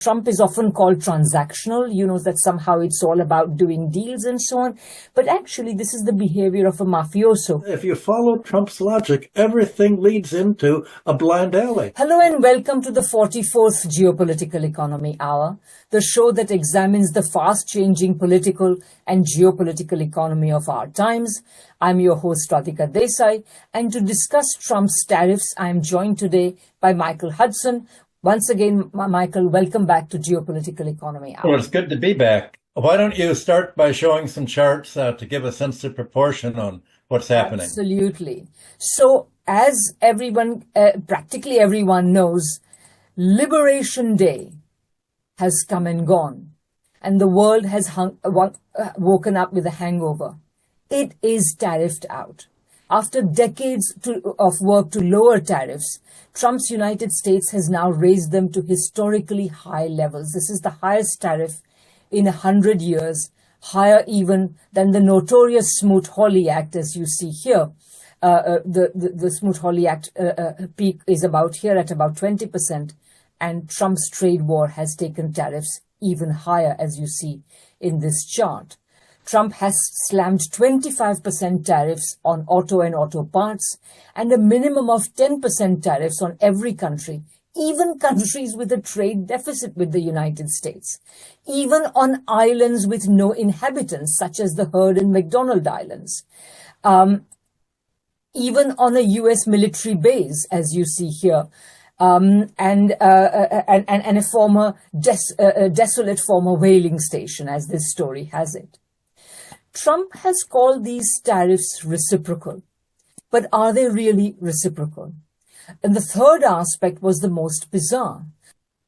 Trump is often called transactional, that somehow it's all about doing deals and so on. But actually, this is the behavior of a mafioso. If you follow Trump's logic, everything leads into a blind alley. Hello and welcome to the 44th Geopolitical Economy Hour, the show that examines the fast-changing political and geopolitical economy of our times. I'm your host, Radhika Desai, and to discuss Trump's tariffs, I am joined today by Michael Hudson. Once again, Michael, welcome back to Geopolitical Economy Hour. Well, it's good to be back. Why don't you start by showing some charts to give a sense of proportion on what's happening? Absolutely. So, as everyone, practically everyone knows, Liberation Day has come and gone, and the world has woken up with a hangover. It is tariffed out. After decades of work to lower tariffs, Trump's United States has now raised them to historically high levels. This is the highest tariff in 100 years, higher even than the notorious Smoot-Hawley Act, as you see here. The Smoot-Hawley Act peak is about here at about 20%, and Trump's trade war has taken tariffs even higher, as you see in this chart. Trump has slammed 25% tariffs on auto and auto parts and a minimum of 10% tariffs on every country, even countries with a trade deficit with the United States, even on islands with no inhabitants, such as the Heard and McDonald Islands, even on a U.S. military base, as you see here, and a former desolate former whaling station, as this story has it. Trump has called these tariffs reciprocal, but are they really reciprocal? And the third aspect was the most bizarre.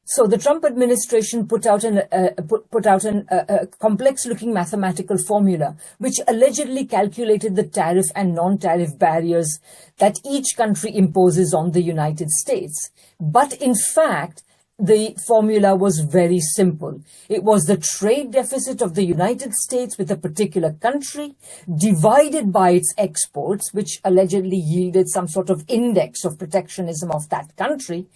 So the Trump administration put out a complex-looking mathematical formula, which allegedly calculated the tariff and non-tariff barriers that each country imposes on the United States. But in fact, the formula was very simple. It was the trade deficit of the United States with a particular country divided by its exports, which allegedly yielded some sort of index of protectionism of that country,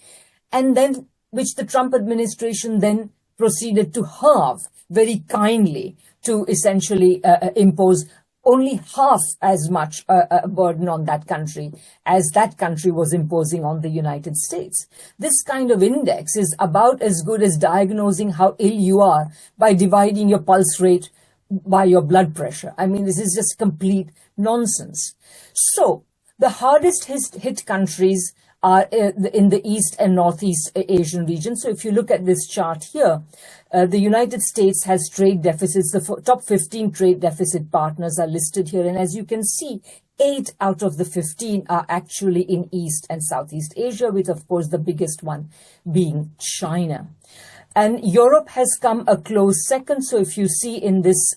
and then which the Trump administration then proceeded to halve very kindly to essentially impose only half as much a burden on that country as that country was imposing on the United States. This kind of index is about as good as diagnosing how ill you are by dividing your pulse rate by your blood pressure. I mean, this is just complete nonsense. So the hardest hit countries are in the East and Northeast Asian region. So if you look at this chart here, the United States has trade deficits. The top 15 trade deficit partners are listed here. And as you can see, 8 out of the 15 are actually in East and Southeast Asia, with, of course, the biggest one being China. And Europe has come a close second. So if you see in this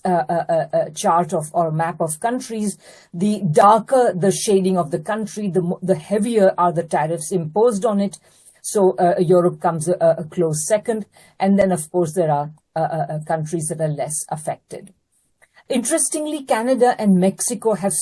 chart of or map of countries, the darker the shading of the country, the heavier are the tariffs imposed on it. So Europe comes a close second. And then, of course, there are countries that are less affected. Interestingly, Canada and Mexico have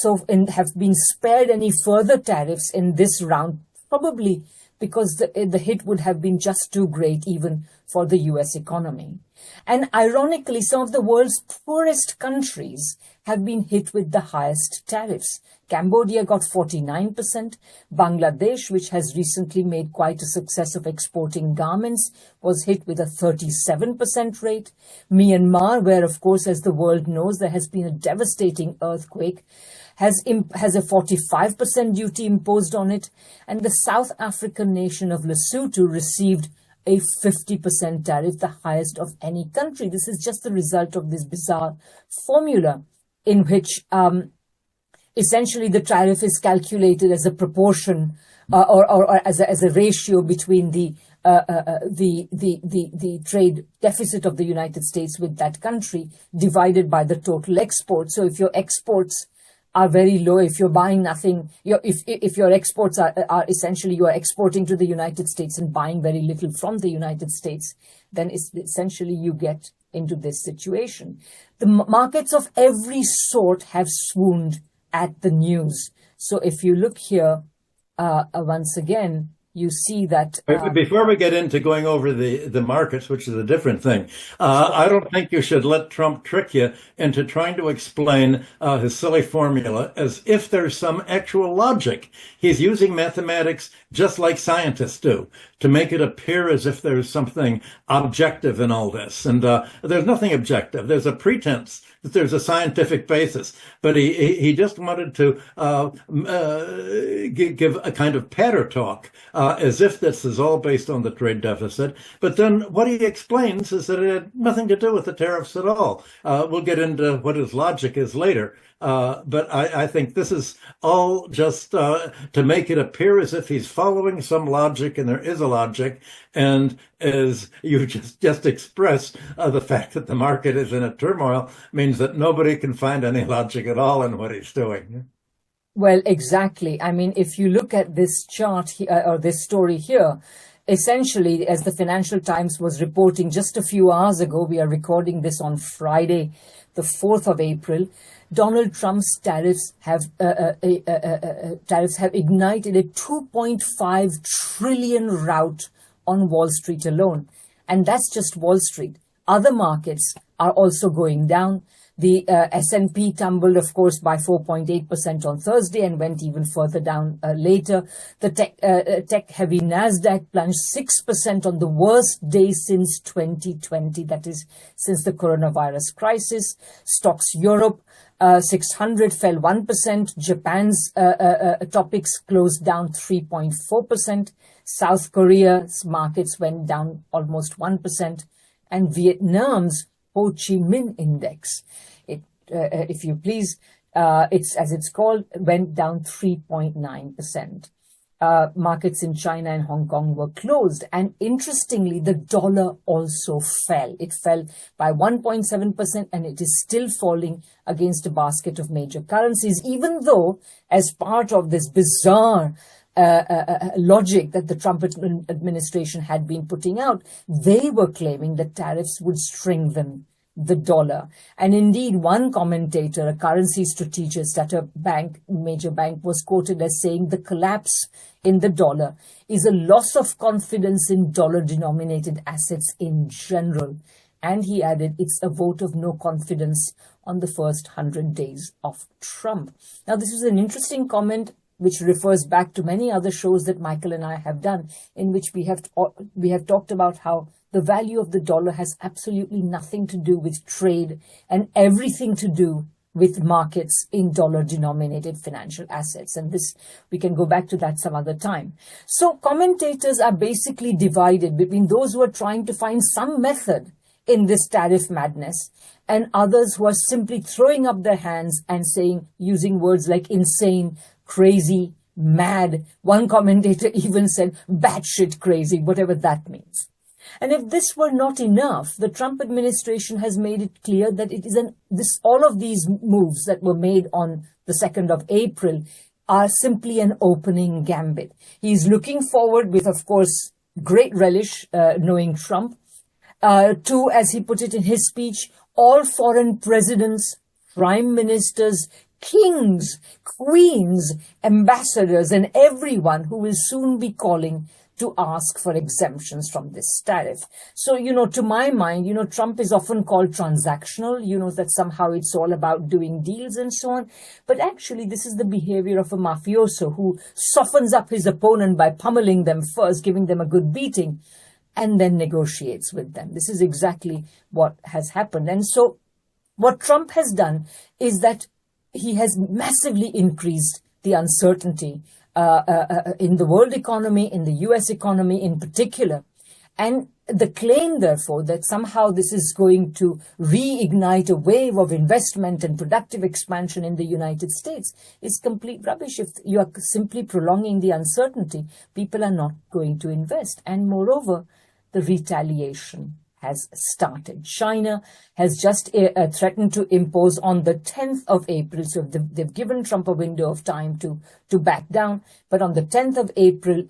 been spared any further tariffs in this round, probably because the hit would have been just too great even for the U.S. economy. And ironically, some of the world's poorest countries have been hit with the highest tariffs. Cambodia got 49%. Bangladesh, which has recently made quite a success of exporting garments, was hit with a 37% rate. Myanmar, where, of course, as the world knows, there has been a devastating earthquake, has a 45% duty imposed on it. And the South African nation of Lesotho received a 50% tariff, the highest of any country. This is just the result of this bizarre formula in which essentially the tariff is calculated as a proportion or as a ratio between the trade deficit of the United States with that country divided by the total export. So if your exports are very low, if you're buying nothing, if your exports are essentially you are exporting to the United States and buying very little from the United States, then it's essentially you get into this situation. The markets of every sort have swooned at the news. So if you look here, once again, you see that. Before we get into going over the markets, which is a different thing, I don't think you should let Trump trick you into trying to explain his silly formula as if there's some actual logic. He's using mathematics just like scientists do to make it appear as if there's something objective in all this. And there's nothing objective. There's a pretense that there's a scientific basis, but he just wanted to give a kind of patter talk as if this is all based on the trade deficit. But then what he explains is that it had nothing to do with the tariffs at all. We'll get into what his logic is later. But I think this is all just to make it appear as if he's following some logic, and there is a logic. And as you just expressed, the fact that the market is in a turmoil means that nobody can find any logic at all in what he's doing. Well, exactly. I mean, if you look at this chart or this story here, essentially, as the Financial Times was reporting just a few hours ago, we are recording this on Friday, the 4th of April, Donald Trump's tariffs have ignited a 2.5 trillion rout on Wall Street alone. And that's just Wall Street. Other markets are also going down. The S&P tumbled, of course, by 4.8% on Thursday and went even further down later. The tech-heavy Nasdaq plunged 6% on the worst day since 2020, that is, since the coronavirus crisis. Stocks Europe 600 fell 1%. Japan's topics closed down 3.4%. South Korea's markets went down almost 1%. And Vietnam's Ho Chi Minh Index, if you please, it's as it's called, went down 3.9%. Markets in China and Hong Kong were closed. And interestingly, the dollar also fell. It fell by 1.7%, and it is still falling against a basket of major currencies, even though, as part of this bizarre logic that the Trump administration had been putting out, they were claiming that tariffs would strengthen the dollar. And indeed, one commentator, a currency strategist at a major bank, was quoted as saying the collapse in the dollar is a loss of confidence in dollar-denominated assets in general. And he added, it's a vote of no confidence on the first 100 days of Trump. Now, this is an interesting comment, which refers back to many other shows that Michael and I have done, in which we have talked about how the value of the dollar has absolutely nothing to do with trade and everything to do with markets in dollar-denominated financial assets. And this, we can go back to that some other time. So commentators are basically divided between those who are trying to find some method in this tariff madness and others who are simply throwing up their hands and saying, using words like insane, crazy, mad. One commentator even said batshit crazy, whatever that means. And if this were not enough, the Trump administration has made it clear that it is all of these moves that were made on the 2nd of April are simply an opening gambit. He's looking forward with, of course, great relish, knowing Trump, to, as he put it in his speech, all foreign presidents, prime ministers, kings, queens, ambassadors, and everyone who will soon be calling to ask for exemptions from this tariff. So, to my mind, Trump is often called transactional, that somehow it's all about doing deals and so on. But actually, this is the behavior of a mafioso who softens up his opponent by pummeling them first, giving them a good beating, and then negotiates with them. This is exactly what has happened. And so what Trump has done is that he has massively increased the uncertainty in the world economy, in the US economy in particular. And the claim, therefore, that somehow this is going to reignite a wave of investment and productive expansion in the United States is complete rubbish. If you are simply prolonging the uncertainty, people are not going to invest. And moreover, the retaliation has started. China has just threatened to impose on the 10th of April. So they've given Trump a window of time to back down. But on the 10th of April,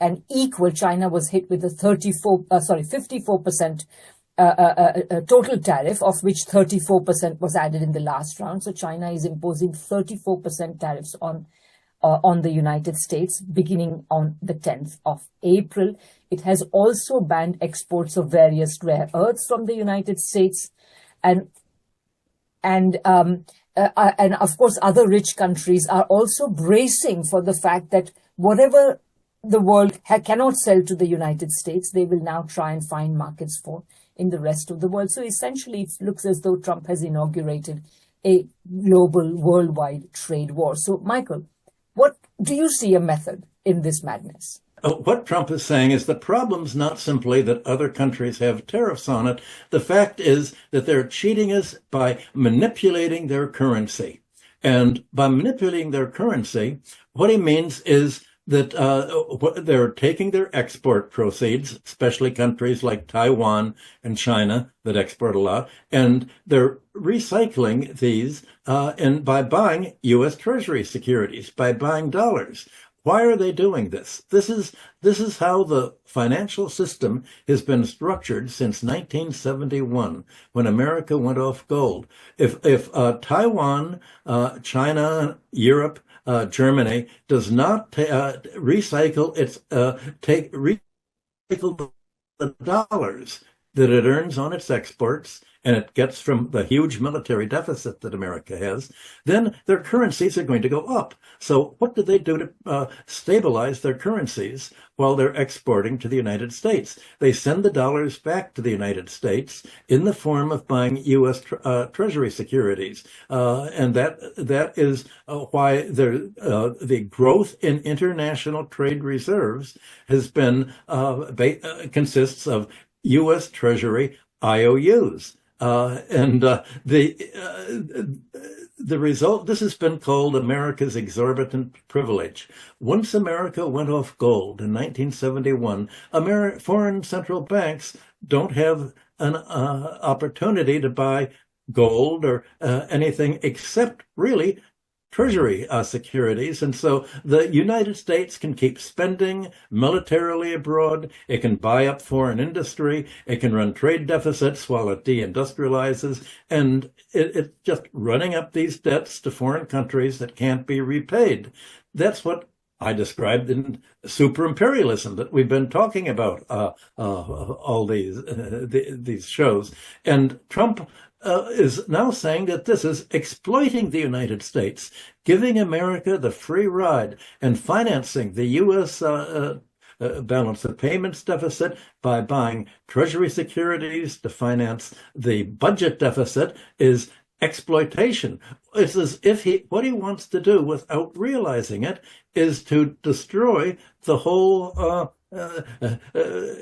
China was hit with a 54% total tariff, of which 34% was added in the last round. So China is imposing 34% tariffs on on the United States beginning on the 10th of April. It has also banned exports of various rare earths from the United States, and of course other rich countries are also bracing for the fact that whatever the world cannot sell to the United States, they will now try and find markets for in the rest of the world. So essentially, it looks as though Trump has inaugurated a global, worldwide trade war. So, Michael, what do you see a method in this madness? What Trump is saying is the problem's not simply that other countries have tariffs on it. The fact is that they're cheating us by manipulating their currency. And by manipulating their currency, what he means is that they're taking their export proceeds, especially countries like Taiwan and China that export a lot, and they're recycling these and by buying U.S. Treasury securities, by buying dollars. Why are they doing this? This is how the financial system has been structured since 1971, when America went off gold. If Taiwan, China, Europe, Germany does not recycle the dollars that it earns on its exports, and it gets from the huge military deficit that America has, then their currencies are going to go up. So what do they do to stabilize their currencies while they're exporting to the United States? They send the dollars back to the United States in the form of buying U.S. Treasury securities. And that is why the growth in international trade reserves has been consists of U.S. Treasury IOUs. The result, this has been called America's exorbitant privilege. Once America went off gold in 1971, foreign central banks don't have an opportunity to buy gold or anything except really Treasury securities. And so the United States can keep spending militarily abroad. It can buy up foreign industry. It can run trade deficits while it deindustrializes. And it's just running up these debts to foreign countries that can't be repaid. That's what I described in super imperialism that we've been talking about all these shows. And Trump is now saying that this is exploiting the United States, giving America the free ride and financing the U.S. Balance of payments deficit by buying Treasury securities to finance the budget deficit is exploitation. It's as if what he wants to do without realizing it is to destroy the whole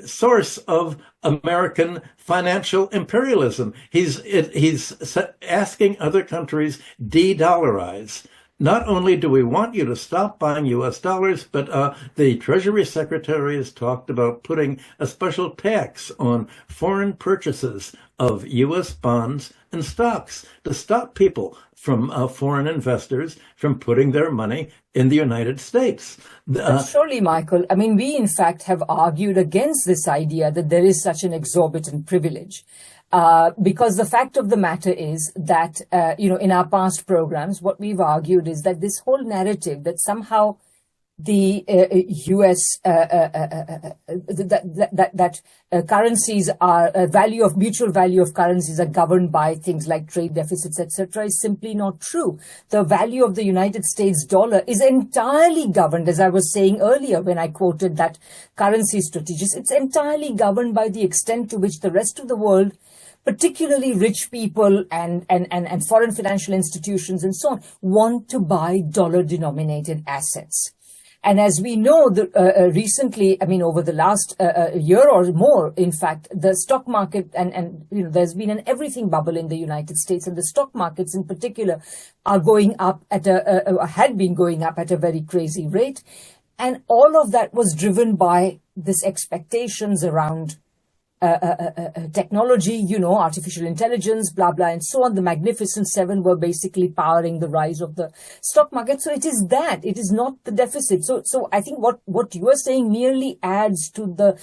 source of American financial imperialism. He's asking other countries de-dollarize. Not only do we want you to stop buying U.S. dollars, but the Treasury Secretary has talked about putting a special tax on foreign purchases of U.S. bonds and stocks to stop people from foreign investors from putting their money in the United States. But surely, Michael, I mean, we in fact have argued against this idea that there is such an exorbitant privilege. Because the fact of the matter is that, in our past programs, what we've argued is that this whole narrative that somehow the U.S. Currencies are mutual value of currencies are governed by things like trade deficits, etc., is simply not true. The value of the United States dollar is entirely governed, as I was saying earlier when I quoted that currency strategist. It's entirely governed by the extent to which the rest of the world, particularly rich people and foreign financial institutions and so on, want to buy dollar-denominated assets. And as we know, recently, I mean, over the last year or more, in fact, the stock market and there's been an everything bubble in the United States, and the stock markets in particular are going up had been going up at a very crazy rate. And all of that was driven by this expectations around technology, artificial intelligence, blah, blah, and so on. The Magnificent Seven were basically powering the rise of the stock market. So it is that. It is not the deficit. So I think what you are saying merely adds to the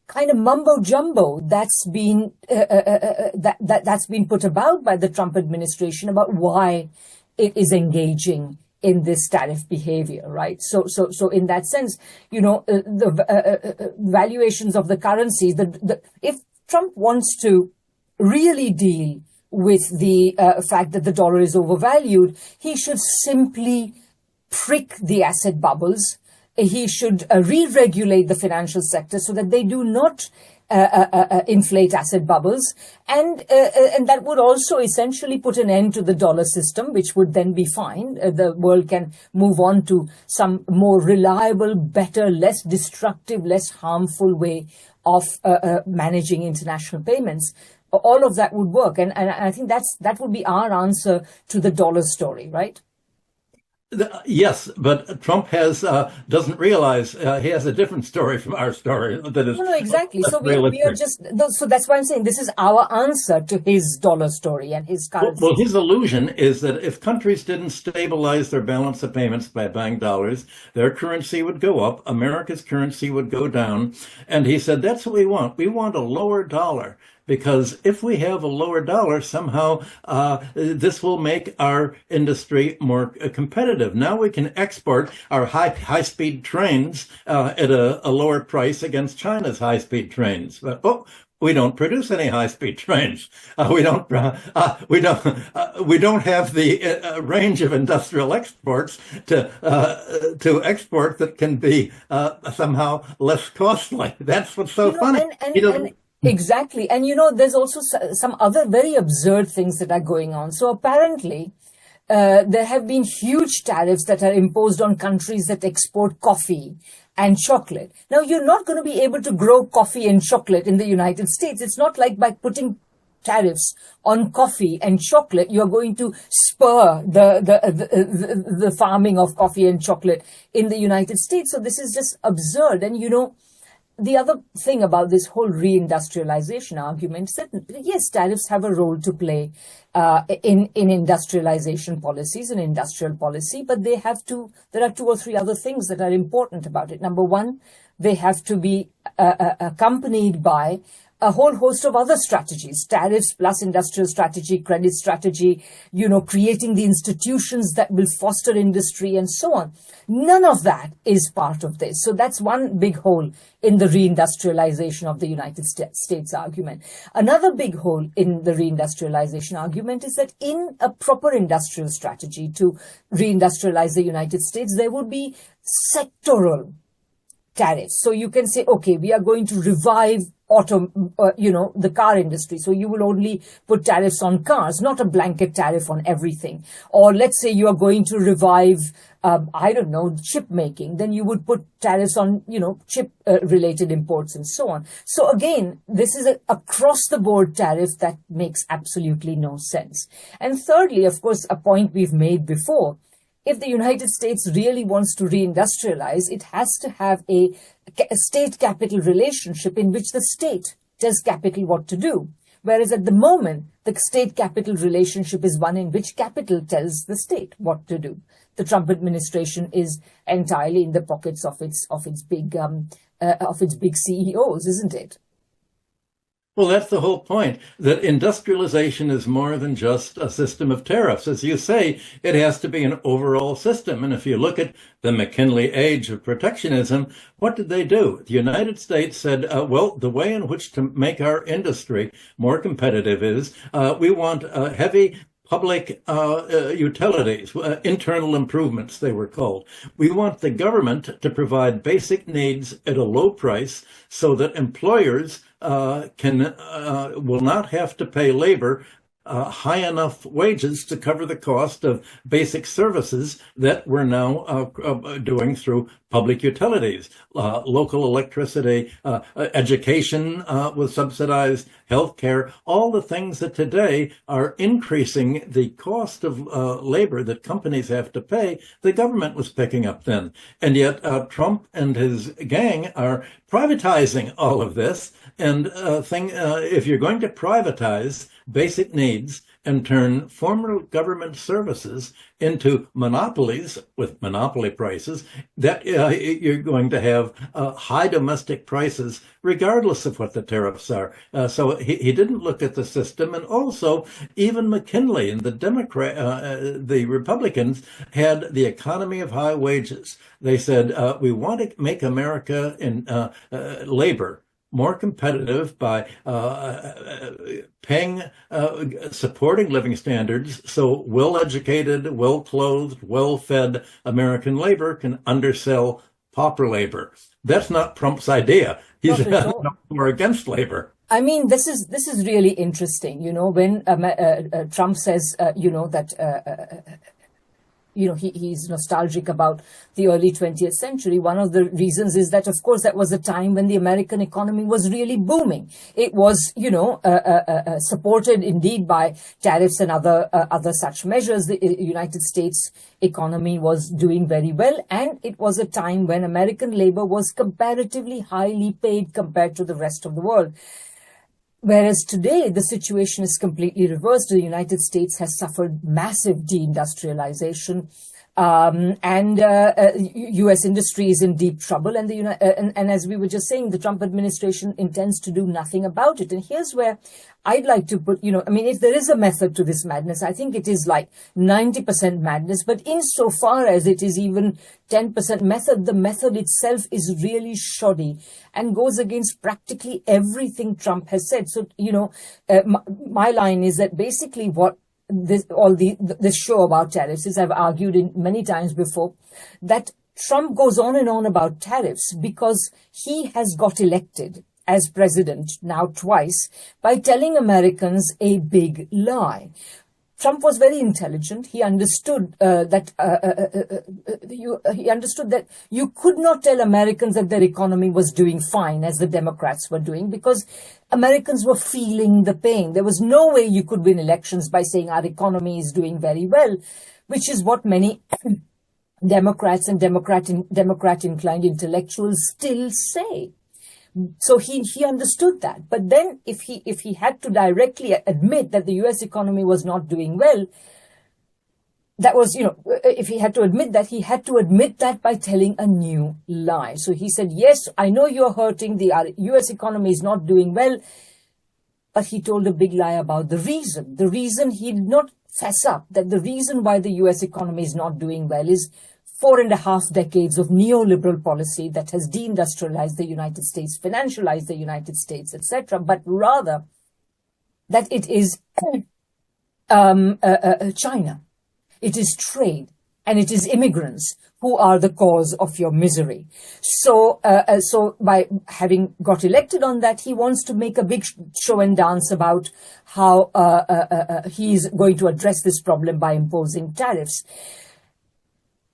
kind of mumbo jumbo that's been that's been put about by the Trump administration about why it is engaging in this tariff behavior, right? So in that sense, the valuations of the currencies, if Trump wants to really deal with the fact that the dollar is overvalued, he should simply prick the asset bubbles. He should re-regulate the financial sector so that they do not inflate asset bubbles, and that would also essentially put an end to the dollar system, which would then be fine. The world can move on to some more reliable, better, less destructive, less harmful way of managing international payments. All of that would work, and I think that would be our answer to the dollar story, right? Yes, but Trump doesn't realize he has a different story from our story. That is no, exactly. So we are just, so that's why I'm saying this is our answer to his dollar story and his currency. Well, his illusion is that if countries didn't stabilize their balance of payments by buying dollars, their currency would go up, America's currency would go down. And he said, that's what we want. We want a lower dollar. Because if we have a lower dollar, somehow this will make our industry more competitive. Now we can export our high-speed trains at a lower price against China's high-speed trains. But, we don't produce any high-speed trains. We don't have the range of industrial exports to export that can be somehow less costly. That's what's so funny. Exactly. And, there's also some other very absurd things that are going on. So apparently, there have been huge tariffs that are imposed on countries that export coffee and chocolate. Now, you're not going to be able to grow coffee and chocolate in the United States. It's not like by putting tariffs on coffee and chocolate, you're going to spur the farming of coffee and chocolate in the United States. So this is just absurd. And, the other thing about this whole reindustrialization argument is that, yes, tariffs have a role to play in industrialization policies and industrial policy, but there are 2 or 3 other things that are important about it. Number one, they have to be accompanied by a whole host of other strategies, tariffs plus industrial strategy, credit strategy, creating the institutions that will foster industry and so on. None of that is part of this. So that's one big hole in the reindustrialization of the United States argument. Another big hole in the reindustrialization argument is that in a proper industrial strategy to reindustrialize the United States, there would be sectoral tariffs. So you can say, okay, we are going to revive the car industry. So you will only put tariffs on cars, not a blanket tariff on everything. Or let's say you are going to revive, chip making. Then you would put tariffs on, chip related imports and so on. So again, this is a across the board tariff that makes absolutely no sense. And thirdly, of course, a point we've made before, if the United States really wants to reindustrialize, it has to have a state-capital relationship in which the state tells capital what to do. Whereas at the moment, the state-capital relationship is one in which capital tells the state what to do. The Trump administration is entirely in the pockets of its big CEOs, isn't it? Well, that's the whole point, that industrialization is more than just a system of tariffs. As you say, it has to be an overall system. And if you look at the McKinley age of protectionism, what did they do? The United States said, the way in which to make our industry more competitive is we want heavy public utilities, internal improvements, they were called. We want the government to provide basic needs at a low price so that employers will not have to pay labor high enough wages to cover the cost of basic services that we're now doing through public utilities, local electricity, education was subsidized, healthcare, all the things that today are increasing the cost of labor that companies have to pay, the government was picking up then. And yet Trump and his gang are privatizing all of this. And if you're going to privatize basic needs and turn former government services into monopolies with monopoly prices that you're going to have high domestic prices regardless of what the tariffs are. So he didn't look at the system. And also, even McKinley and the Republicans had the economy of high wages. They said, we want to make America in labor more competitive by paying, supporting living standards so well-educated, well-clothed, well-fed American labor can undersell pauper labor. That's not Trump's idea. He's more against labor. I mean, this is really interesting. When Trump says, that he's nostalgic about the early 20th century. One of the reasons is that, of course, that was a time when the American economy was really booming. It was, supported indeed by tariffs and other such measures. The United States economy was doing very well, and it was a time when American labor was comparatively highly paid compared to the rest of the world. Whereas today, the situation is completely reversed. The United States has suffered massive deindustrialization, and U.S. industry is in deep trouble. And as we were just saying, the Trump administration intends to do nothing about it. And here's where I'd like to put, if there is a method to this madness, I think it is like 90% madness. But insofar as it is even 10% method, the method itself is really shoddy and goes against practically everything Trump has said. So, my line is that basically what this show about tariffs is, I've argued many times before, that Trump goes on and on about tariffs because he has got elected as president now twice by telling Americans a big lie. Trump was very intelligent. He understood that you could not tell Americans that their economy was doing fine, as the Democrats were doing, because Americans were feeling the pain. There was no way you could win elections by saying our economy is doing very well, which is what many Democrats and Democrat-inclined intellectuals still say. So he understood that. But then if he had to directly admit that the US economy was not doing well, that was, if he had to admit that, he had to admit that by telling a new lie. So he said, yes, I know you're hurting, the US economy is not doing well, but he told a big lie about the reason. The reason he did not fess up, that the reason why the US economy is not doing well is 4.5 decades of neoliberal policy that has deindustrialized the United States, financialized the United States, etc., but rather that it is China, it is trade, and it is immigrants who are the cause of your misery. So by having got elected on that, he wants to make a big show and dance about how he is going to address this problem by imposing tariffs.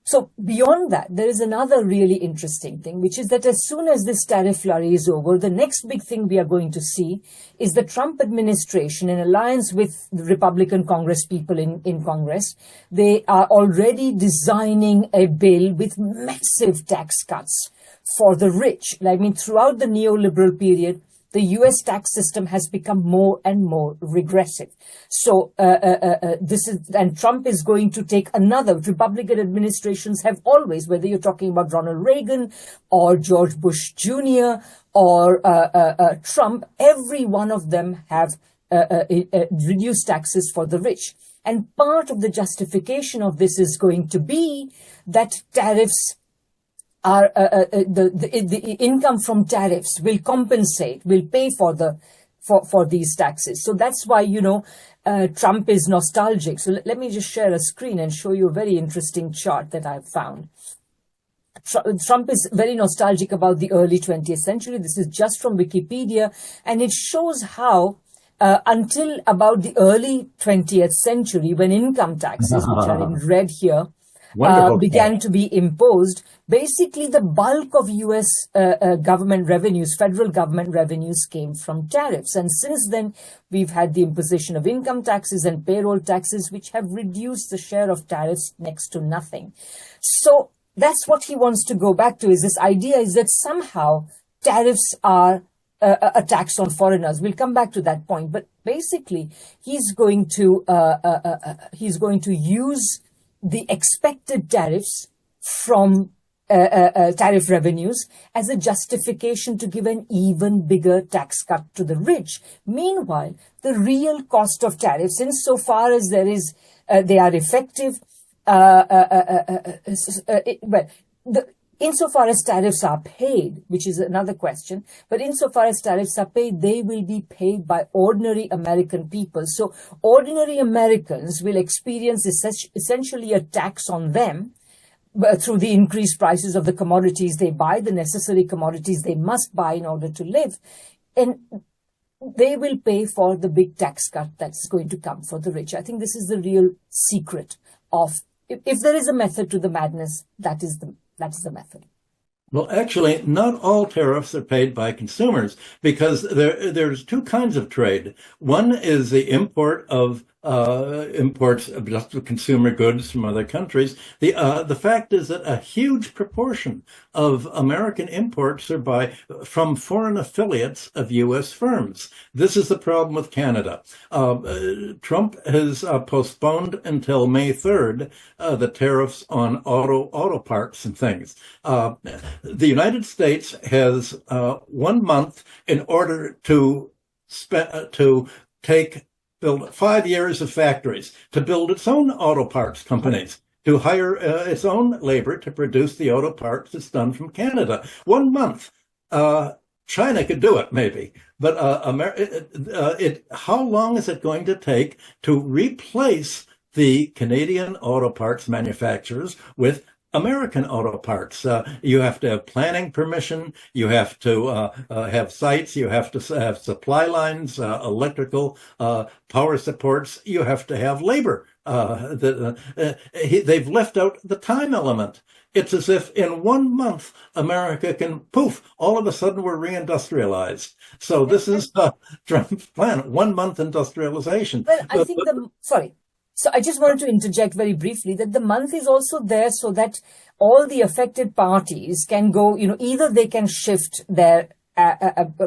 So beyond that, there is another really interesting thing, which is that as soon as this tariff flurry is over, the next big thing we are going to see is the Trump administration, in alliance with the Republican Congress people in Congress, they are already designing a bill with massive tax cuts for the rich. I mean, throughout the neoliberal period, the US tax system has become more and more regressive. So and Trump is going to take another. Republican administrations have always, whether you're talking about Ronald Reagan or George Bush Jr. or Trump, every one of them have reduced taxes for the rich. And part of the justification of this is going to be that tariffs are the income from tariffs will compensate, will pay for these taxes. So that's why, Trump is nostalgic. So let me just share a screen and show you a very interesting chart that I've found. Trump is very nostalgic about the early 20th century. This is just from Wikipedia, and it shows how until about the early 20th century, when income taxes, which are in red here, began to be imposed, basically the bulk of US government revenues, federal government revenues, came from tariffs. And since then, we've had the imposition of income taxes and payroll taxes, which have reduced the share of tariffs next to nothing. So that's what he wants to go back to, is this idea is that somehow tariffs are a tax on foreigners. We'll come back to that point. But basically, he's going to use the expected tariffs from tariff revenues as a justification to give an even bigger tax cut to the rich. Meanwhile, the real cost of tariffs, insofar as they are effective, insofar as tariffs are paid, which is another question, but insofar as tariffs are paid, they will be paid by ordinary American people. So ordinary Americans will experience essentially a tax on them through the increased prices of the commodities they buy, the necessary commodities they must buy in order to live. And they will pay for the big tax cut that's going to come for the rich. I think this is the real secret of, if there is a method to the madness, that is the method. Well, actually, not all tariffs are paid by consumers, because there's two kinds of trade. One is the imports of just consumer goods from other countries. The fact is that a huge proportion of American imports are from foreign affiliates of U.S. firms. This is the problem with Canada. Trump has postponed until May 3rd the tariffs on auto parts and things. The United States has 1 month in order to build 5 years of factories, to build its own auto parts companies, to hire its own labor to produce the auto parts that's done from Canada. 1 month. China could do it, maybe. But how long is it going to take to replace the Canadian auto parts manufacturers with American auto parts? You have to have planning permission. You have to have sites. You have to have supply lines, electrical power supports. You have to have labor. They've left out the time element. It's as if in 1 month, America can, poof, all of a sudden we're reindustrialized. So this is Trump's plan, 1 month industrialization. Well, I think So I just wanted to interject very briefly that the month is also there so that all the affected parties can go, either they can shift their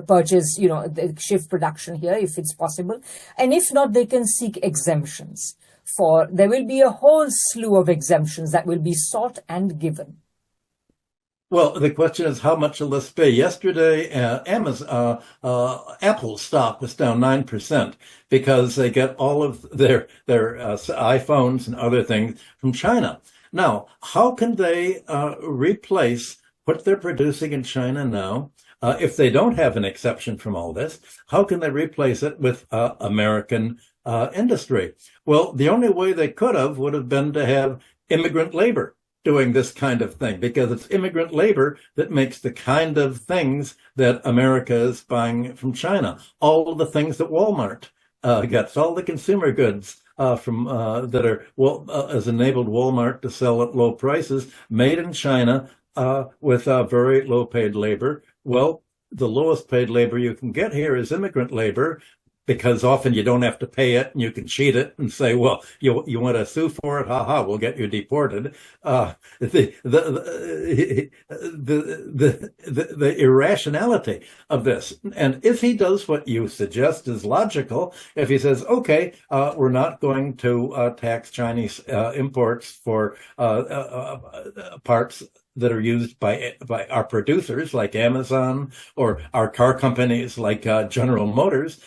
purchase, they shift production here if it's possible. And if not, they can seek exemptions. There will be a whole slew of exemptions that will be sought and given. Well, the question is, how much will this be? Yesterday, Apple's stock was down 9% because they get all of their iPhones and other things from China. Now, how can they replace what they're producing in China now? If they don't have an exception from all this, how can they replace it with American industry? Well, the only way they would have been to have immigrant labor doing this kind of thing, because it's immigrant labor that makes the kind of things that America is buying from China. All of the things that Walmart gets, all the consumer goods has enabled Walmart to sell at low prices, made in China with very low paid labor. Well, the lowest paid labor you can get here is immigrant labor, because often you don't have to pay it and you can cheat it and say, well, you want to sue for it? Ha, we'll get you deported. The irrationality of this. And if he does what you suggest is logical, if he says, okay, we're not going to tax Chinese imports for parts that are used by our producers like Amazon or our car companies like General Motors,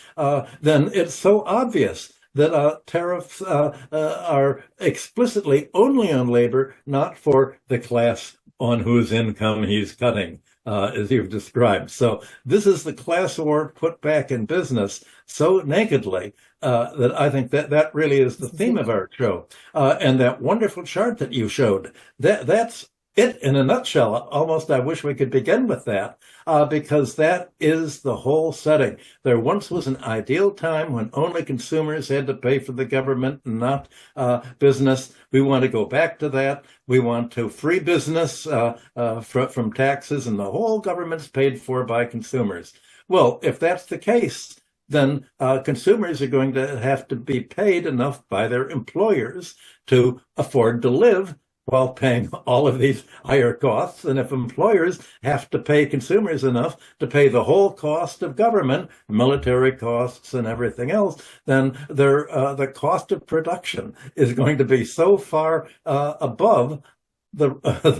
then it's so obvious that tariffs are explicitly only on labor, not for the class on whose income he's cutting, as you've described. So this is the class war put back in business so nakedly that I think that really is the theme of our show. And that wonderful chart that you showed, that's it in a nutshell. Almost I wish we could begin with that, because that is the whole setting. There once was an ideal time when only consumers had to pay for the government and not business. We want to go back to that. We want to free business from taxes, and the whole government's paid for by consumers. Well, if that's the case, then consumers are going to have to be paid enough by their employers to afford to live, while paying all of these higher costs. And if employers have to pay consumers enough to pay the whole cost of government, military costs and everything else, then the cost of production is going to be so far above the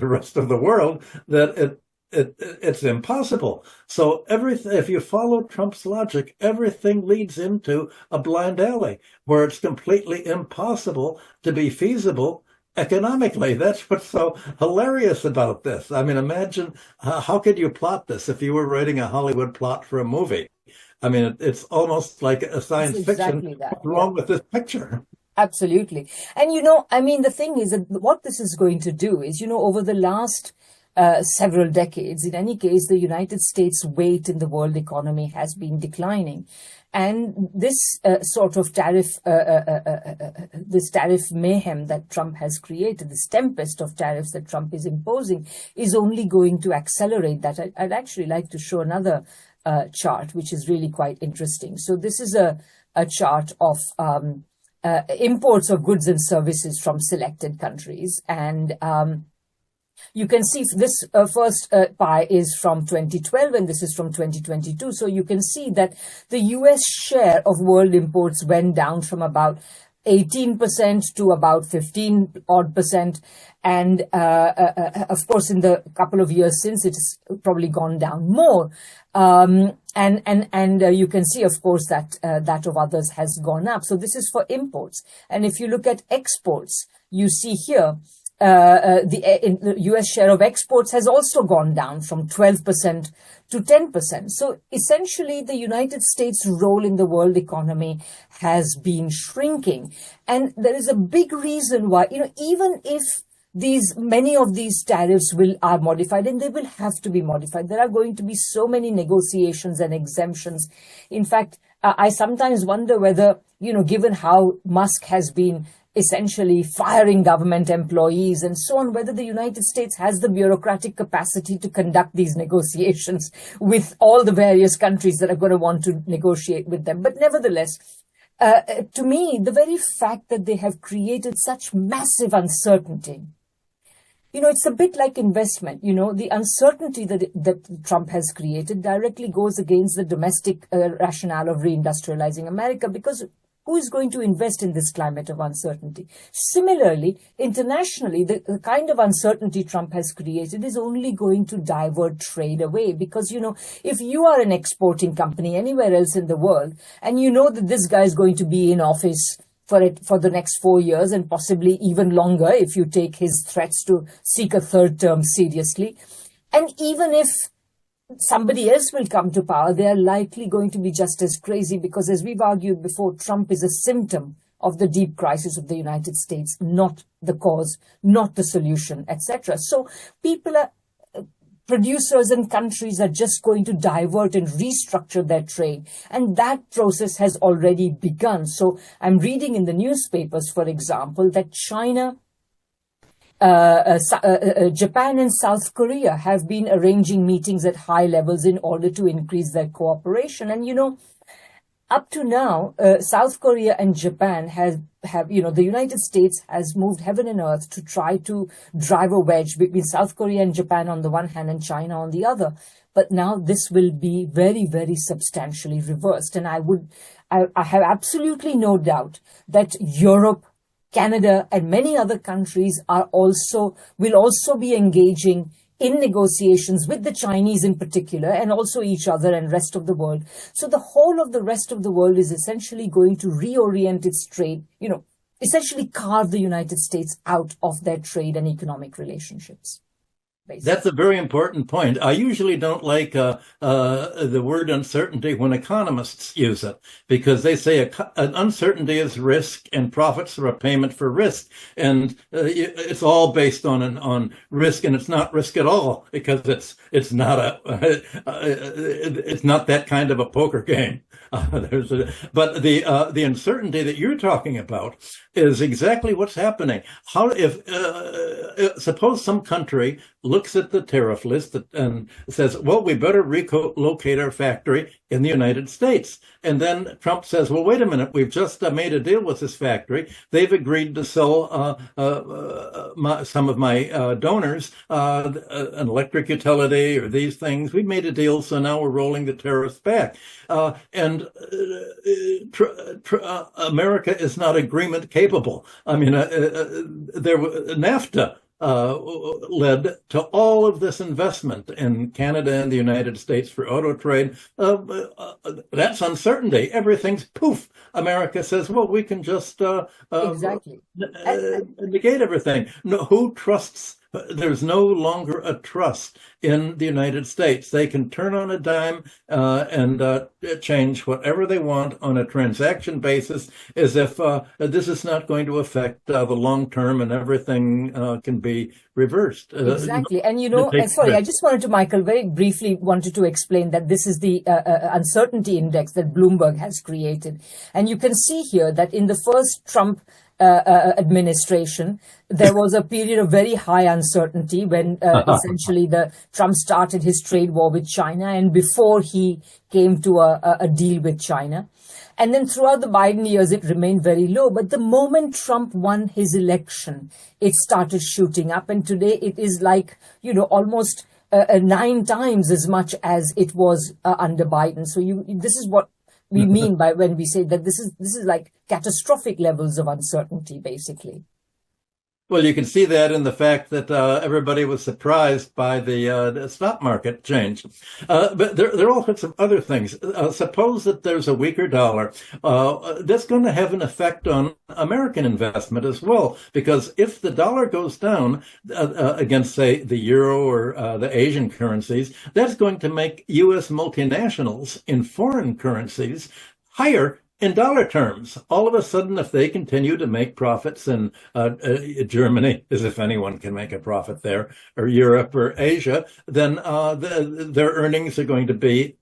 rest of the world that it's impossible. So if you follow Trump's logic, everything leads into a blind alley where it's completely impossible to be feasible economically. That's what's so hilarious about this. I mean, imagine how could you plot this if you were writing a Hollywood plot for a movie? I mean, it's almost like a science fiction. What's wrong with this picture? Absolutely. And, I mean, the thing is that what this is going to do is, over the last several decades, in any case, the United States' weight in the world economy has been declining. And this sort of tariff mayhem that Trump has created, this tempest of tariffs that Trump is imposing, is only going to accelerate that. I'd actually like to show another chart, which is really quite interesting. So this is a chart of imports of goods and services from selected countries. And you can see this first pie is from 2012 and this is from 2022. So you can see that the US share of world imports went down from about 18% to about 15 odd percent. And of course, in the couple of years since, it's probably gone down more. And you can see, of course, that that of others has gone up. So this is for imports. And if you look at exports, you see here, the US share of exports has also gone down from 12% to 10%. So essentially, the United States' role in the world economy has been shrinking. And there is a big reason why, even if many of these tariffs are modified, and they will have to be modified. There are going to be so many negotiations and exemptions. In fact, I sometimes wonder whether, given how Musk has been essentially firing government employees and so on, whether the United States has the bureaucratic capacity to conduct these negotiations with all the various countries that are going to want to negotiate with them. But nevertheless, to me, the very fact that they have created such massive uncertainty, it's a bit like investment. The uncertainty that Trump has created directly goes against the domestic rationale of reindustrializing America, because who is going to invest in this climate of uncertainty? Similarly, internationally, the kind of uncertainty Trump has created is only going to divert trade away. Because, if you are an exporting company anywhere else in the world, and you know that this guy is going to be in office for the next 4 years and possibly even longer if you take his threats to seek a third term seriously, and even if somebody else will come to power, they are likely going to be just as crazy, because, as we've argued before, Trump is a symptom of the deep crisis of the United States, not the cause, not the solution, etc. So producers and countries are just going to divert and restructure their trade. And that process has already begun. So I'm reading in the newspapers, for example, that China, Japan and South Korea have been arranging meetings at high levels in order to increase their cooperation. And, up to now, South Korea and Japan have, the United States has moved heaven and earth to try to drive a wedge between South Korea and Japan on the one hand and China on the other. But now this will be very, very substantially reversed. And I have absolutely no doubt that Europe, Canada and many other countries will also be engaging in negotiations with the Chinese in particular, and also each other and rest of the world. So the whole of the rest of the world is essentially going to reorient its trade, essentially carve the United States out of their trade and economic relationships. Basically. That's a very important point. I usually don't like the word uncertainty when economists use it, because they say an uncertainty is risk and profits are a payment for risk. And it's all based on risk, and it's not risk at all, because it's not it's not that kind of a poker game. But the uncertainty that you're talking about is exactly what's happening. Suppose some country looks at the tariff list and says, well, we better relocate our factory in the United States. And then Trump says, well, wait a minute, we've just made a deal with this factory. They've agreed to sell some of my donors an electric utility or these things. We made a deal, so now we're rolling the tariffs back. America is not agreement capable. I mean, NAFTA led to all of this investment in Canada and the United States for auto trade. That's uncertainty. Everything's poof. America says, well, we can just Exactly. negate everything. No, who trusts? There's no longer a trust in the United States. They can turn on a dime and change whatever they want on a transaction basis, as if this is not going to affect the long term and everything can be reversed. Exactly. And sorry, I just wanted to, Michael, very briefly wanted to explain that this is the uncertainty index that Bloomberg has created. And you can see here that in the first Trump administration, there was a period of very high uncertainty when essentially Trump started his trade war with China and before he came to a deal with China. And then throughout the Biden years, it remained very low. But the moment Trump won his election, it started shooting up. And today it is like, almost 9 times as much as it was under Biden. So this is what we mean by when we say that this is like catastrophic levels of uncertainty, basically. Well, you can see that in the fact that everybody was surprised by the stock market change. But there are all sorts of other things. Suppose that there's a weaker dollar. That's going to have an effect on American investment as well, because if the dollar goes down against, say, the euro or the Asian currencies, that's going to make U.S. multinationals in foreign currencies higher in dollar terms. All of a sudden, if they continue to make profits in Germany, as if anyone can make a profit there, or Europe or Asia, then their earnings are going to be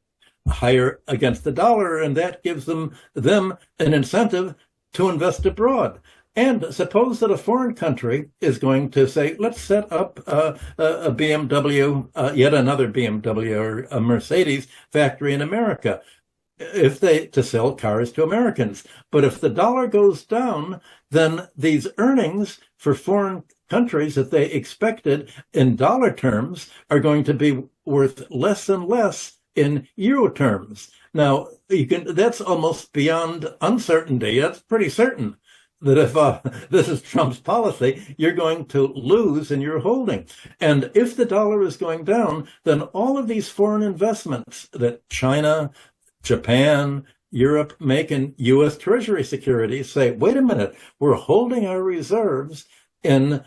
higher against the dollar, and that gives them an incentive to invest abroad. And suppose that a foreign country is going to say, let's set up a BMW, yet another BMW or a Mercedes factory in America, to sell cars to Americans. But if the dollar goes down, then these earnings for foreign countries that they expected in dollar terms are going to be worth less and less in euro terms. Now, that's almost beyond uncertainty. That's pretty certain that if this is Trump's policy, you're going to lose in your holding. And if the dollar is going down, then all of these foreign investments that China, Japan, Europe make in U.S. Treasury securities say, wait a minute, we're holding our reserves in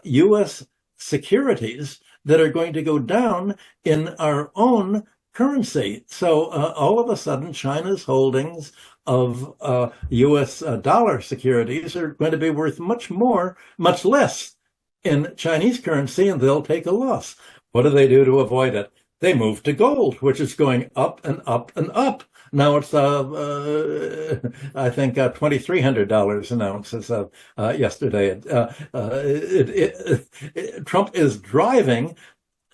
U.S. securities that are going to go down in our own currency. So all of a sudden, China's holdings of U.S. dollar securities are going to be worth much less in Chinese currency, and they'll take a loss. What do they do to avoid it? They move to gold, which is going up and up and up. Now it's, I think, $2,300 an ounce as of yesterday. Trump is driving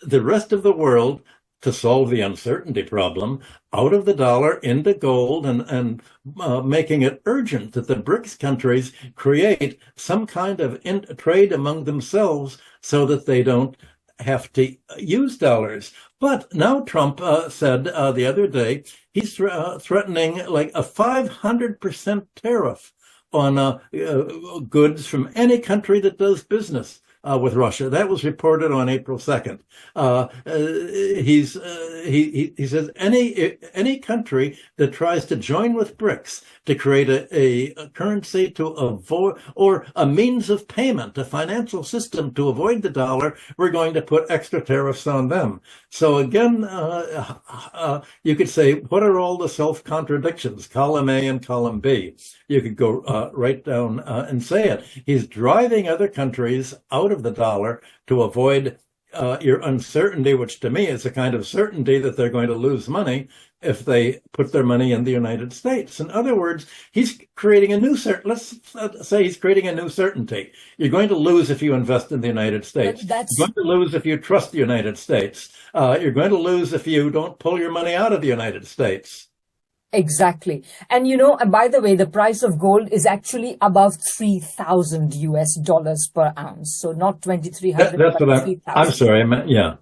the rest of the world to solve the uncertainty problem out of the dollar into gold and making it urgent that the BRICS countries create some kind of trade among themselves so that they don't have to use dollars. But now Trump said the other day he's threatening like a 500% tariff on goods from any country that does business with Russia. That was reported on April 2nd. He says any country that tries to join with BRICS to create a currency to avoid, or a means of payment, a financial system to avoid the dollar, we're going to put extra tariffs on them. So again, you could say, what are all the self-contradictions, column A and column B? You could go right down and say it. He's driving other countries out of the dollar to avoid your uncertainty, which to me is a kind of certainty that they're going to lose money. if they put their money in the United States. In other words, he's creating a new let's say he's creating a new certainty. You're going to lose if you invest in the United States. You're going to lose if you trust the United States. You're going to lose if you don't pull your money out of the United States. Exactly. And by the way, the price of gold is actually above 3,000 US dollars per ounce. So not 2,300, that's but what 3,000. I'm sorry. I meant, yeah.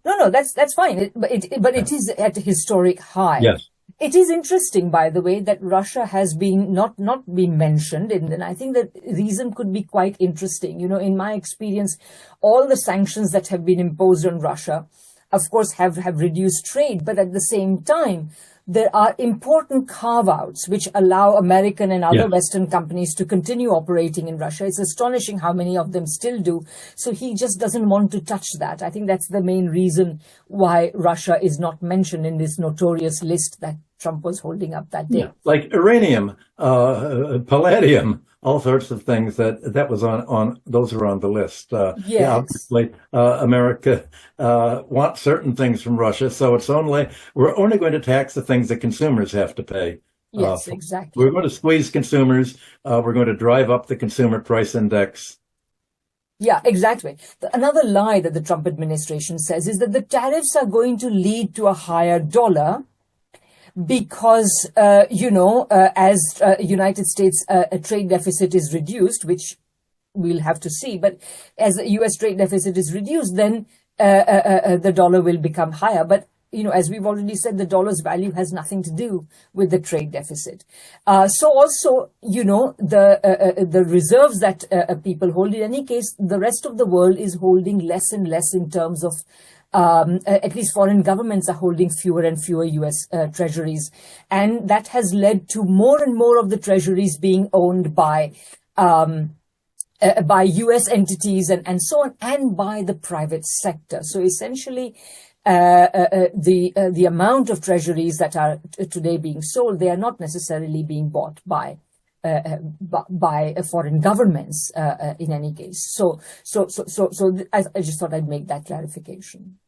No, that's fine. But it is at a historic high. Yes. It is interesting, by the way, that Russia has been not been mentioned, and I think that reason could be quite interesting. In my experience, all the sanctions that have been imposed on Russia, of course, have reduced trade, but at the same time, there are important carve-outs which allow American and other Western companies to continue operating in Russia. It's astonishing how many of them still do. So he just doesn't want to touch that. I think that's the main reason why Russia is not mentioned in this notorious list that Trump was holding up that day. Yeah, like uranium, palladium, all sorts of things that was on those are on the list. Yes. Yeah, obviously, America wants certain things from Russia, so we're only going to tax the things that consumers have to pay. Yes, exactly. We're going to squeeze consumers. We're going to drive up the consumer price index. Yeah, exactly. Another lie that the Trump administration says is that the tariffs are going to lead to a higher dollar, because, as United States a trade deficit is reduced, which we'll have to see, but as the U.S. trade deficit is reduced, then the dollar will become higher. But, as we've already said, the dollar's value has nothing to do with the trade deficit. So also, the reserves that people hold, in any case, the rest of the world is holding less and less in terms of at least foreign governments are holding fewer and fewer U.S. treasuries. And that has led to more and more of the treasuries being owned by U.S. entities and so on, and by the private sector. So essentially, the amount of treasuries that are today being sold, they are not necessarily being bought by foreign governments in any case. So I just thought I'd make that clarification.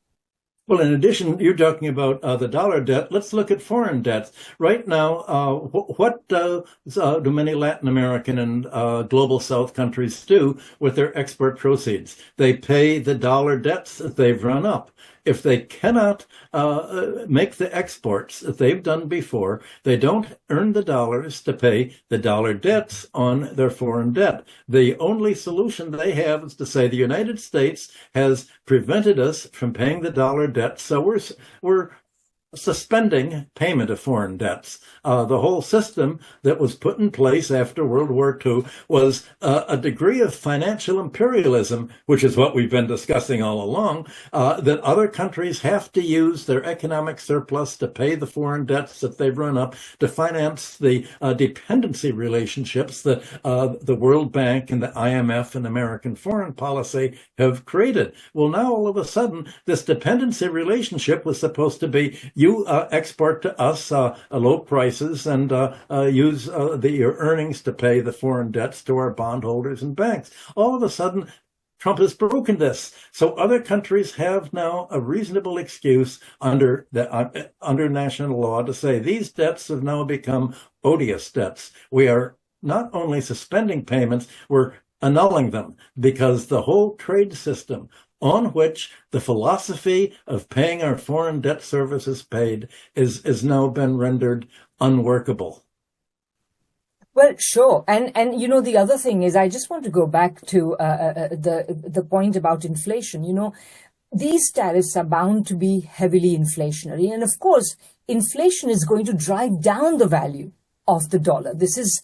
Well, in addition, you're talking about the dollar debt. Let's look at foreign debts. Right now, what do many Latin American and global South countries do with their export proceeds? They pay the dollar debts that they've run up. If they cannot make the exports that they've done before, they don't earn the dollars to pay the dollar debts on their foreign debt. The only solution they have is to say the United States has prevented us from paying the dollar debt, so we're suspending payment of foreign debts. The whole system that was put in place after World War II was a degree of financial imperialism, which is what we've been discussing all along, that other countries have to use their economic surplus to pay the foreign debts that they've run up to finance the dependency relationships that the World Bank and the IMF and American foreign policy have created. Well, now all of a sudden, this dependency relationship was supposed to be you export to us low prices and use your earnings to pay the foreign debts to our bondholders and banks. All of a sudden, Trump has broken this. So other countries have now a reasonable excuse under national law to say these debts have now become odious debts. We are not only suspending payments, we're annulling them, because the whole trade system on which the philosophy of paying our foreign debt services paid is now been rendered unworkable. Well, sure. And the other thing is, I just want to go back to the point about inflation. These tariffs are bound to be heavily inflationary. And of course, inflation is going to drive down the value of the dollar. This is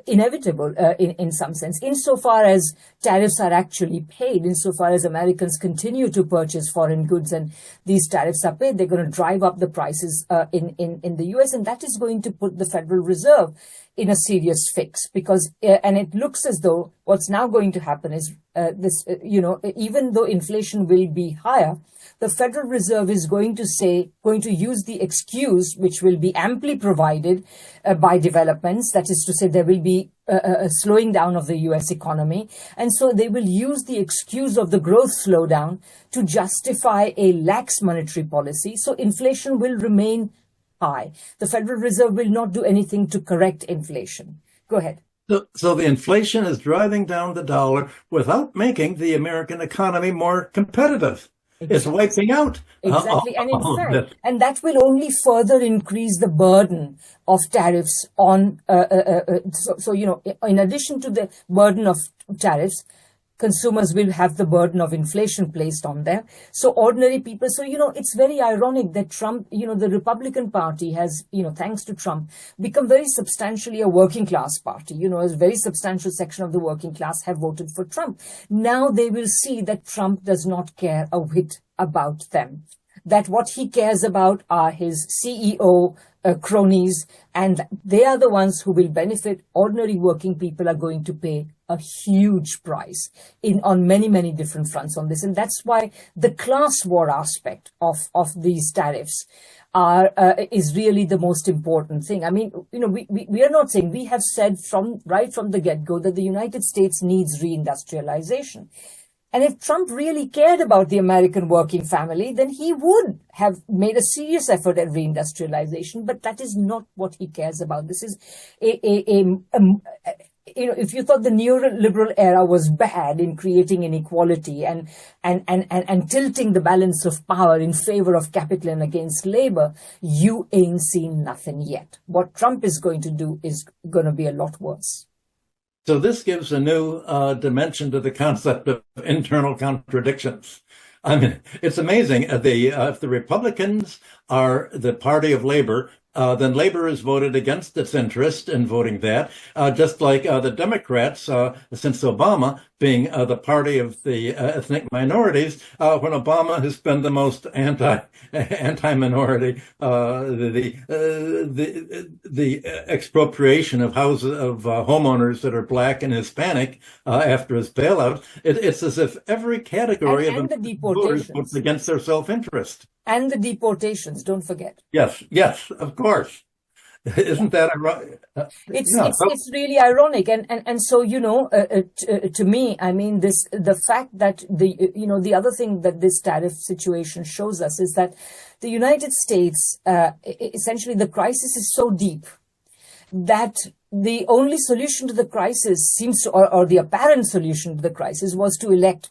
inevitable in some sense, insofar as tariffs are actually paid, insofar as Americans continue to purchase foreign goods and these tariffs are paid, they're going to drive up the prices in the US, and that is going to put the Federal Reserve in a serious fix, because and it looks as though what's now going to happen is even though inflation will be higher, the Federal Reserve is going to use the excuse, which will be amply provided by developments, that is to say there will be a slowing down of the US economy. And so they will use the excuse of the growth slowdown to justify a lax monetary policy. So inflation will remain high. The Federal Reserve will not do anything to correct inflation. Go ahead. So the inflation is driving down the dollar without making the American economy more competitive. Exactly. It's wiping out. Exactly. And in fact, and that will only further increase the burden of tariffs on, in addition to the burden of tariffs, consumers will have the burden of inflation placed on them. So ordinary people, it's very ironic that Trump, the Republican Party has, thanks to Trump, become very substantially a working class party. A very substantial section of the working class have voted for Trump. Now they will see that Trump does not care a whit about them. That what he cares about are his CEO cronies, and they are the ones who will benefit. Ordinary working people are going to pay a huge price on many, many different fronts on this. And that's why the class war aspect of these tariffs is really the most important thing. I mean, we are not saying, we have said right from the get-go that the United States needs reindustrialization. And if Trump really cared about the American working family, then he would have made a serious effort at reindustrialization. But that is not what he cares about. This is if you thought the neoliberal era was bad in creating inequality and tilting the balance of power in favor of capital and against labor, you ain't seen nothing yet. What Trump is going to do is going to be a lot worse. So this gives a new dimension to the concept of internal contradictions. I mean, it's amazing. If the Republicans are the party of labor, then labor has voted against its interest in voting that, just like the Democrats, since Obama being the party of the ethnic minorities, when Obama has been the most anti-minority, the expropriation of houses of homeowners that are black and Hispanic after his bailout. It's as if every category of the voters votes against their self-interest. And the deportations, don't forget. Yes, of course. Isn't that ironic? It's really ironic, and so to me, I mean, the fact that the other thing that this tariff situation shows us is that the United States, essentially, the crisis is so deep that the only solution to the crisis seems to, or the apparent solution to the crisis, was to elect.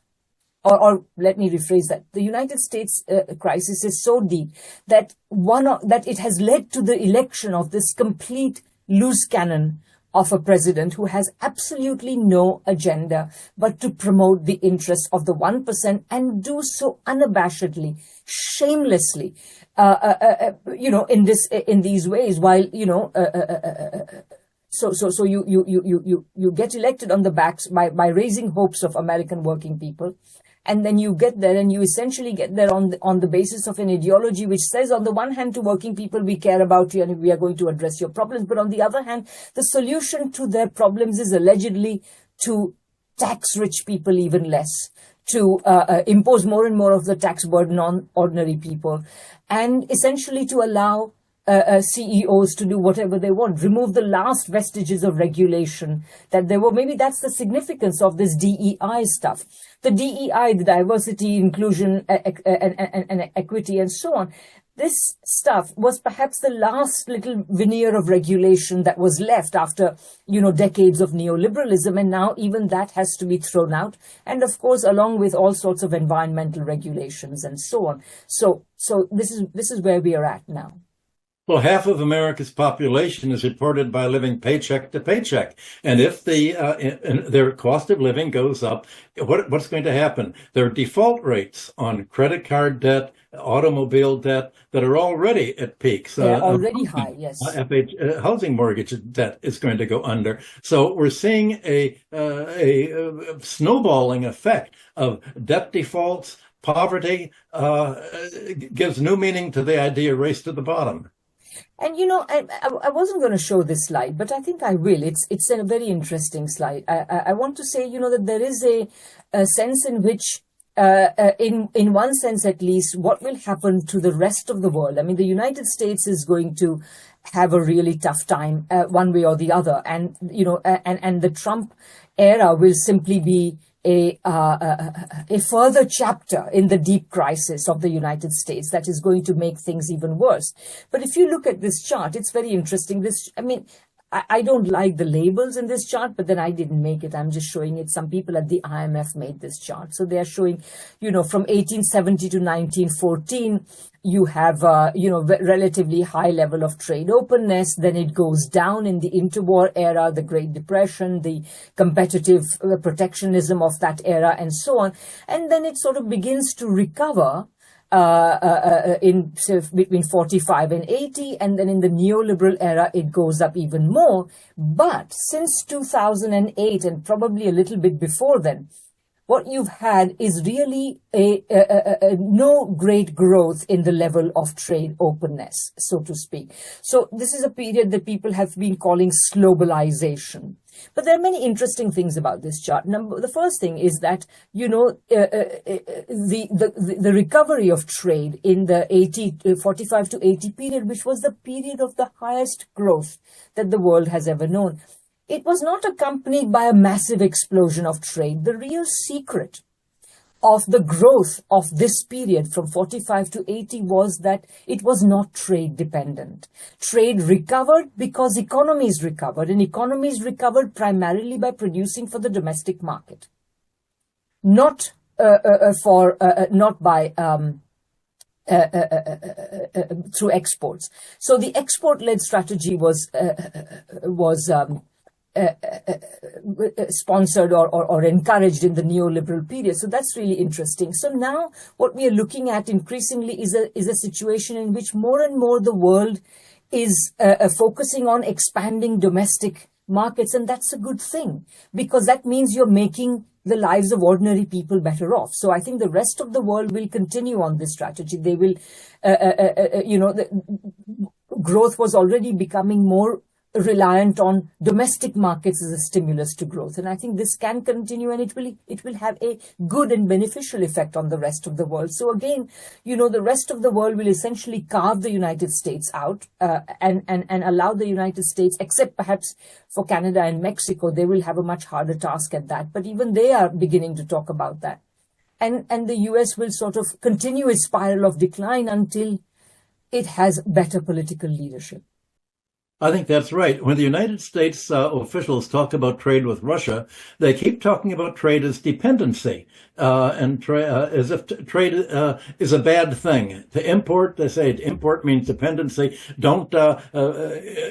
Or let me rephrase that. The United States crisis is so deep that that it has led to the election of this complete loose cannon of a president who has absolutely no agenda but to promote the interests of the 1% and do so unabashedly, shamelessly, in these ways, while, So you get elected on the backs by raising hopes of American working people. And then you get there, and you essentially get there on the basis of an ideology which says, on the one hand, to working people, we care about you and we are going to address your problems. But on the other hand, the solution to their problems is allegedly to tax rich people even less, to impose more and more of the tax burden on ordinary people, and essentially to allow CEOs to do whatever they want, remove the last vestiges of regulation that there were. Maybe that's the significance of this DEI stuff. The DEI, the diversity, inclusion, and equity, and so on. This stuff was perhaps the last little veneer of regulation that was left after, decades of neoliberalism. And now even that has to be thrown out. And of course, along with all sorts of environmental regulations and so on. So this is where we are at now. Well, half of America's population is reported by living paycheck to paycheck. And if their cost of living goes up, what's going to happen? There are default rates on credit card debt, automobile debt that are already at peaks. They're already high, yes. Housing mortgage debt is going to go under. So we're seeing a snowballing effect of debt defaults. Poverty gives new meaning to the idea race to the bottom. And, I wasn't going to show this slide, but I think I will. It's a very interesting slide. I want to say, that there is a sense in which, in one sense at least, what will happen to the rest of the world. I mean, the United States is going to have a really tough time one way or the other. And, and the Trump era will simply be a further chapter in the deep crisis of the United States that is going to make things even worse. But if you look at this chart, it's very interesting. I don't like the labels in this chart, but then I didn't make it. I'm just showing it. Some people at the IMF made this chart. So they are showing, from 1870 to 1914, you have, relatively high level of trade openness. Then it goes down in the interwar era, the Great Depression, the competitive protectionism of that era, and so on. And then it sort of begins to recover in between 45 and 80, and then in the neoliberal era it goes up even more. But since 2008, and probably a little bit before then, what you've had is really no great growth in the level of trade openness, so to speak. So this is a period that people have been calling globalization. But there are many interesting things about this chart. The first thing is that, the recovery of trade in the 45 to 80 period, which was the period of the highest growth that the world has ever known, it was not accompanied by a massive explosion of trade. The real secret of the growth of this period from 45 to 80 was that it was not trade dependent. Trade recovered because economies recovered, and economies recovered primarily by producing for the domestic market, not by through exports. So the export-led strategy was sponsored or encouraged in the neoliberal period. So that's really interesting. So now what we are looking at increasingly is a situation in which more and more the world is focusing on expanding domestic markets. And that's a good thing, because that means you're making the lives of ordinary people better off. So I think the rest of the world will continue on this strategy. They will, the growth was already becoming more reliant on domestic markets as a stimulus to growth. And I think this can continue, and it will have a good and beneficial effect on the rest of the world. So again, the rest of the world will essentially carve the United States out and allow the United States, except perhaps for Canada and Mexico, they will have a much harder task at that. But even they are beginning to talk about that. And the US will sort of continue its spiral of decline until it has better political leadership. I think that's right. When the United States officials talk about trade with Russia, they keep talking about trade as dependency, as if trade is a bad thing. To import, they say import means dependency. Don't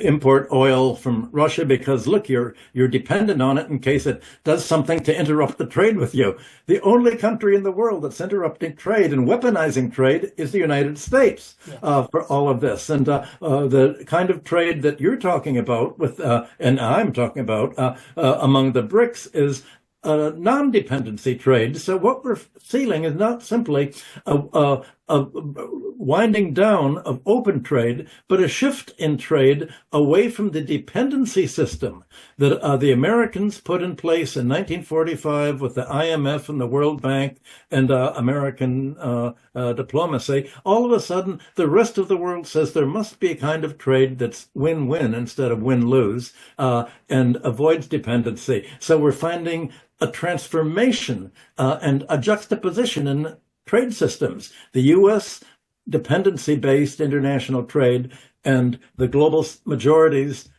import oil from Russia because, look, you're dependent on it in case it does something to interrupt the trade with you. The only country in the world that's interrupting trade and weaponizing trade is the United States for all of this. And the kind of trade that you're talking about and I'm talking about among the BRICS is non-dependency trade. So what we're seeing is not simply a winding down of open trade, but a shift in trade away from the dependency system that the Americans put in place in 1945 with the IMF and the World Bank and American diplomacy. All of a sudden, the rest of the world says there must be a kind of trade that's win-win instead of win-lose and avoids dependency. So we're finding a transformation and a juxtaposition in trade systems. The U.S. dependency-based international trade and the global majorities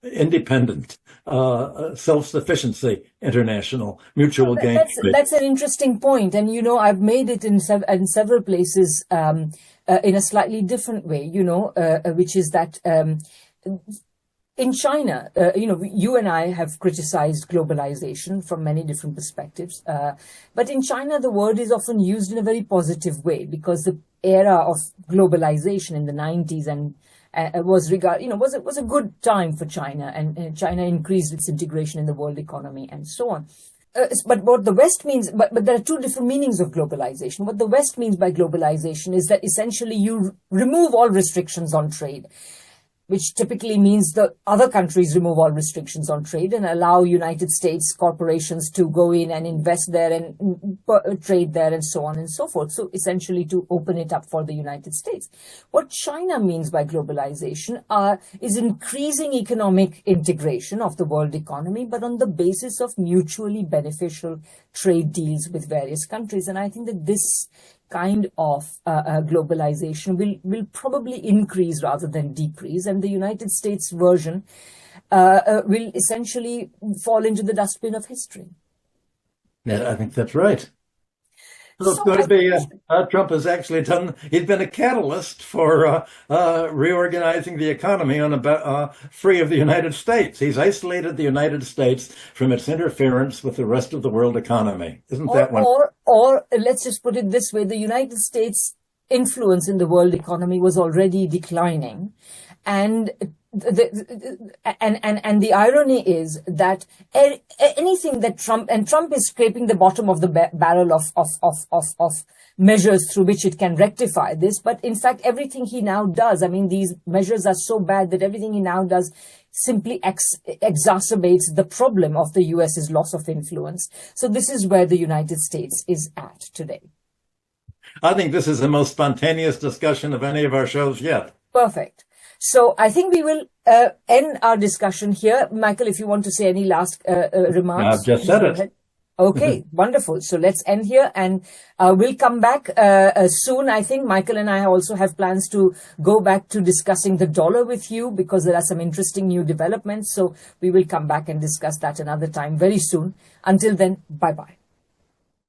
independent, self-sufficiency international, mutual gain. That's an interesting point. And, I've made it in several places in a slightly different way, which is that in China, you and I have criticized globalization from many different perspectives. But in China, the word is often used in a very positive way, because the era of globalization in the 90s and was a good time for China, and China increased its integration in the world economy and so on. But what the West means, but there are two different meanings of globalization. What the West means by globalization is that essentially you remove all restrictions on trade. which typically means the other countries remove all restrictions on trade and allow United States corporations to go in and invest there and trade there and so on and so forth. So essentially to open it up for the United States. What China means by globalization is increasing economic integration of the world economy, but on the basis of mutually beneficial trade deals with various countries. And I think that this kind of globalization will probably increase rather than decrease, and the United States version will essentially fall into the dustbin of history. Yeah, I think that's right. So it's going to be, Trump has actually he's been a catalyst for reorganizing the economy free of the United States. He's isolated the United States from its interference with the rest of the world economy. Isn't that one? Or let's just put it this way, the United States' influence in the world economy was already declining. And the irony is that anything that Trump is scraping the bottom of the barrel of measures through which it can rectify this. But in fact, everything he now does, I mean, these measures are so bad that everything he now does simply exacerbates the problem of the US's loss of influence. So this is where the United States is at today. I think this is the most spontaneous discussion of any of our shows yet. Perfect. So I think we will end our discussion here. Michael, if you want to say any last remarks. I've just said it. Okay, wonderful. So let's end here, and we'll come back soon. I think Michael and I also have plans to go back to discussing the dollar with you because there are some interesting new developments. So we will come back and discuss that another time very soon. Until then, bye-bye.